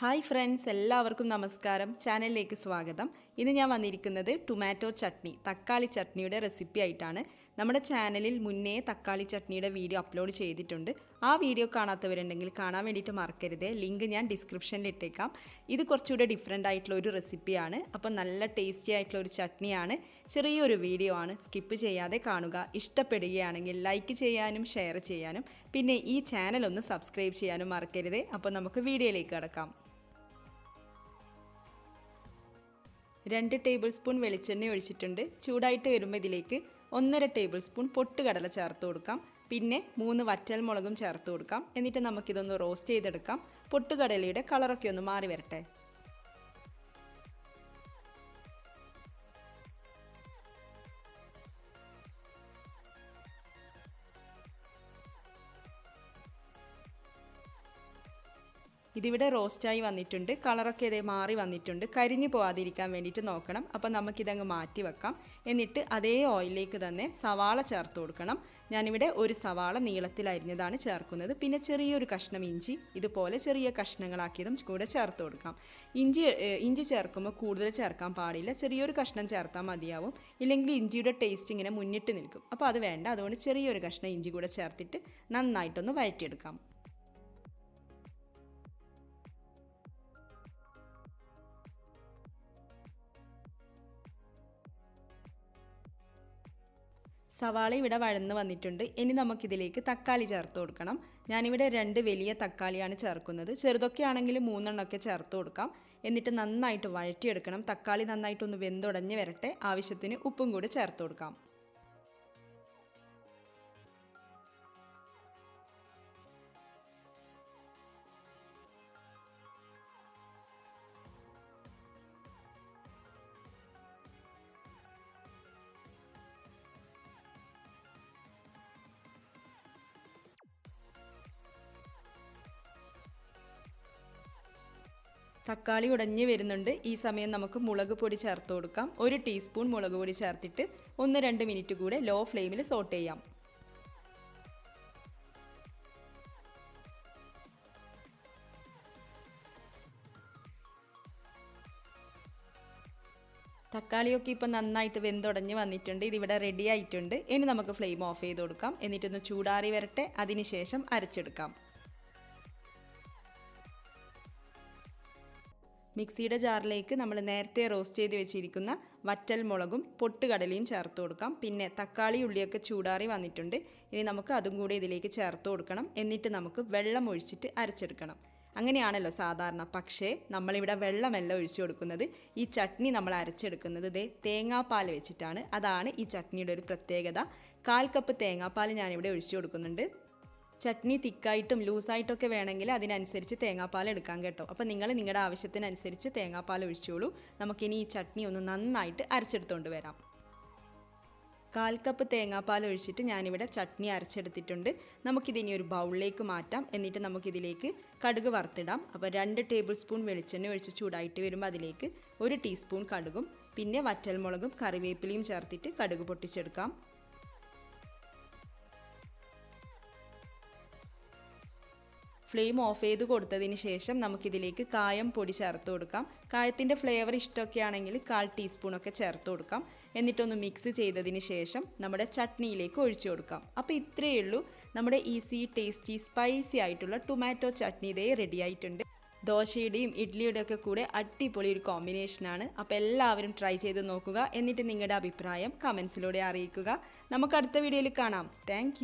Hi friends, എല്ലാവർക്കും നമസ്കാരം. ചാനലിലേക്ക് സ്വാഗതം. ഇന്ന് ഞാൻ വന്നിരിക്കുന്നത് ടൊമാറ്റോ ചട്നി, തക്കാളി ചട്നിയുടെ റെസിപ്പി ആയിട്ടാണ്. നമ്മുടെ ചാനലിൽ മുന്നേ തക്കാളി ചട്നിയുടെ വീഡിയോ അപ്ലോഡ് ചെയ്തിട്ടുണ്ട്. ആ വീഡിയോ കാണാത്തവരുണ്ടെങ്കിൽ കാണാൻ വേണ്ടിയിട്ട് മറക്കരുത്. ലിങ്ക് ഞാൻ ഡിസ്ക്രിപ്ഷനിൽ ഇട്ടേക്കാം. ഇത് കുറച്ചുകൂടെ ഡിഫറെൻ്റ് ആയിട്ടുള്ള ഒരു റെസിപ്പിയാണ്. അപ്പോൾ നല്ല ടേസ്റ്റി ആയിട്ടുള്ള ഒരു ചട്നിയാണ്. ചെറിയൊരു വീഡിയോ ആണ്, സ്കിപ്പ് ചെയ്യാതെ കാണുക. ഇഷ്ടപ്പെടുകയാണെങ്കിൽ ലൈക്ക് ചെയ്യാനും ഷെയർ ചെയ്യാനും പിന്നെ ഈ ചാനൽ ഒന്ന് സബ്സ്ക്രൈബ് ചെയ്യാനും മറക്കരുത്. അപ്പോൾ നമുക്ക് വീഡിയോയിലേക്ക് കടക്കാം. 2 ടേബിൾ സ്പൂൺ വെളിച്ചെണ്ണ ഒഴിച്ചിട്ടുണ്ട്. ചൂടായിട്ട് വരുമ്പോൾ ഇതിലേക്ക് 1.5 ടേബിൾ സ്പൂൺ പൊട്ടുകടല ചേർത്ത് കൊടുക്കാം. പിന്നെ 3 വറ്റൽമുളകും ചേർത്ത് കൊടുക്കാം. എന്നിട്ട് നമുക്കിതൊന്ന് റോസ്റ്റ് ചെയ്തെടുക്കാം. പൊട്ടുകടലയുടെ കളറൊക്കെ ഒന്ന് മാറി വരട്ടെ. ഇതിവിടെ റോസ്റ്റായി വന്നിട്ടുണ്ട്. കളറൊക്കെ ഇതേ മാറി വന്നിട്ടുണ്ട്. കരിഞ്ഞു പോകാതിരിക്കാൻ വേണ്ടിയിട്ട് നോക്കണം. അപ്പോൾ നമുക്കിതങ്ങ് മാറ്റി വെക്കാം. എന്നിട്ട് അതേ ഓയിലിലേക്ക് തന്നെ സവാള ചേർത്ത് കൊടുക്കണം. ഞാനിവിടെ ഒരു സവാള നീളത്തിൽ അരിഞ്ഞതാണ് ചേർക്കുന്നത്. പിന്നെ ചെറിയൊരു കഷ്ണം ഇഞ്ചി ഇതുപോലെ ചെറിയ കഷ്ണങ്ങളാക്കിയതും കൂടെ ചേർത്ത് കൊടുക്കാം. ഇഞ്ചി ചേർക്കുമ്പോൾ കൂടുതൽ ചേർക്കാൻ പാടില്ല. ചെറിയൊരു കഷ്ണം ചേർത്താൽ മതിയാവും. ഇല്ലെങ്കിൽ ഇഞ്ചിയുടെ ടേസ്റ്റ് ഇങ്ങനെ മുന്നിട്ട് നിൽക്കും. അപ്പോൾ അത് വേണ്ട. അതുകൊണ്ട് ചെറിയൊരു കഷ്ണം ഇഞ്ചി കൂടെ ചേർത്തിട്ട് നന്നായിട്ടൊന്ന് വഴറ്റിയെടുക്കാം. സവാള ഇവിടെ വഴന്ന് വന്നിട്ടുണ്ട്. ഇനി നമുക്കിതിലേക്ക് തക്കാളി ചേർത്ത് കൊടുക്കണം. ഞാനിവിടെ 2 വലിയ തക്കാളിയാണ് ചേർക്കുന്നത്. ചെറുതൊക്കെ ആണെങ്കിൽ 3 എണ്ണമൊക്കെ ചേർത്ത് കൊടുക്കാം. എന്നിട്ട് നന്നായിട്ട് വഴറ്റിയെടുക്കണം. തക്കാളി നന്നായിട്ടൊന്ന് വെന്തുടഞ്ഞ് വരട്ടെ. ആവശ്യത്തിന് ഉപ്പും കൂടി ചേർത്ത് കൊടുക്കാം. തക്കാളി ഉടഞ്ഞ് വരുന്നുണ്ട്. ഈ സമയം നമുക്ക് മുളക് പൊടി ചേർത്ത് കൊടുക്കാം. 1 ടീസ്പൂൺ മുളക് പൊടി ചേർത്തിട്ട് 1-2 മിനിറ്റ് കൂടെ ലോ ഫ്ലെയിമിൽ സോട്ട് ചെയ്യാം. തക്കാളിയൊക്കെ ഇപ്പം നന്നായിട്ട് വെന്തുടഞ്ഞ് വന്നിട്ടുണ്ട്. ഇതിവിടെ റെഡി ആയിട്ടുണ്ട്. ഇനി നമുക്ക് ഫ്ലെയിം ഓഫ് ചെയ്ത് കൊടുക്കാം. എന്നിട്ടൊന്ന് ചൂടാറി വരട്ടെ. അതിനുശേഷം അരച്ചെടുക്കാം. മിക്സിയുടെ ജാറിലേക്ക് നമ്മൾ നേരത്തെ റോസ്റ്റ് ചെയ്ത് വെച്ചിരിക്കുന്ന വറ്റൽമുളകും പൊട്ടുകടലയും ചേർത്ത് കൊടുക്കാം. പിന്നെ തക്കാളി ഉള്ളിയൊക്കെ ചൂടാറി വന്നിട്ടുണ്ട്. ഇനി നമുക്ക് അതും കൂടി ഇതിലേക്ക് ചേർത്ത് കൊടുക്കണം. എന്നിട്ട് നമുക്ക് വെള്ളം ഒഴിച്ചിട്ട് അരച്ചെടുക്കണം. അങ്ങനെയാണല്ലോ സാധാരണ. പക്ഷേ നമ്മളിവിടെ വെള്ളമല്ല ഒഴിച്ചു കൊടുക്കുന്നത്. ഈ ചട്നി നമ്മൾ അരച്ചെടുക്കുന്നത് തേങ്ങാപ്പാൽ വെച്ചിട്ടാണ്. അതാണ് ഈ ചട്നിയുടെ ഒരു പ്രത്യേകത. 1/4 കപ്പ് തേങ്ങാപ്പാൽ ഞാനിവിടെ ഒഴിച്ചു കൊടുക്കുന്നുണ്ട്. ചട്നി തിക്കായിട്ടും ലൂസായിട്ടൊക്കെ വേണമെങ്കിൽ അതിനനുസരിച്ച് തേങ്ങാപ്പാൽ എടുക്കാം കേട്ടോ. അപ്പോൾ നിങ്ങളുടെ ആവശ്യത്തിനനുസരിച്ച് തേങ്ങാപ്പാൽ ഒഴിച്ചോളൂ. നമുക്കിനി ഈ ചട്നി ഒന്ന് നന്നായിട്ട് അരച്ചെടുത്തുകൊണ്ട് വരാം. 1/4 കപ്പ് തേങ്ങാപ്പാൽ ഒഴിച്ചിട്ട് ഞാനിവിടെ ചട്നി അരച്ചെടുത്തിട്ടുണ്ട്. നമുക്കിതിനി ഒരു ബൗളിലേക്ക് മാറ്റാം. എന്നിട്ട് നമുക്കിതിലേക്ക് കടുക് വറുത്തിടാം. അപ്പോൾ 2 ടേബിൾ സ്പൂൺ വെളിച്ചെണ്ണ ഒഴിച്ച് ചൂടായിട്ട് വരുമ്പോൾ അതിലേക്ക് 1 ടീസ്പൂൺ കടുകും പിന്നെ വറ്റൽമുളകും കറിവേപ്പിലയും ചേർത്തിട്ട് കടുക് പൊട്ടിച്ചെടുക്കാം. ഫ്ലെയിം ഓഫ് ചെയ്ത് കൊടുത്തതിന് ശേഷം നമുക്കിതിലേക്ക് കായം പൊടി ചേർത്ത് കൊടുക്കാം. കായത്തിൻ്റെ ഫ്ലേവർ ഇഷ്ടമൊക്കെ ആണെങ്കിൽ 1/4 ടീസ്പൂണൊക്കെ ചേർത്ത് കൊടുക്കാം. എന്നിട്ടൊന്ന് മിക്സ് ചെയ്തതിന് ശേഷം നമ്മുടെ ചട്നിയിലേക്ക് ഒഴിച്ചു കൊടുക്കാം. അപ്പോൾ ഇത്രയേ ഉള്ളൂ. നമ്മുടെ ഈസി ടേസ്റ്റി സ്പൈസി ആയിട്ടുള്ള ടൊമാറ്റോ ചട്നി റെഡി ആയിട്ടുണ്ട്. ദോശയുടെയും ഇഡ്ഡലിയുടെ ഒക്കെ കൂടെ അടിപൊളി ഒരു കോമ്പിനേഷനാണ്. അപ്പോൾ എല്ലാവരും ട്രൈ ചെയ്ത് നോക്കുക. എന്നിട്ട് നിങ്ങളുടെ അഭിപ്രായം കമൻസിലൂടെ അറിയിക്കുക. നമുക്ക് അടുത്ത വീഡിയോയിൽ കാണാം. താങ്ക്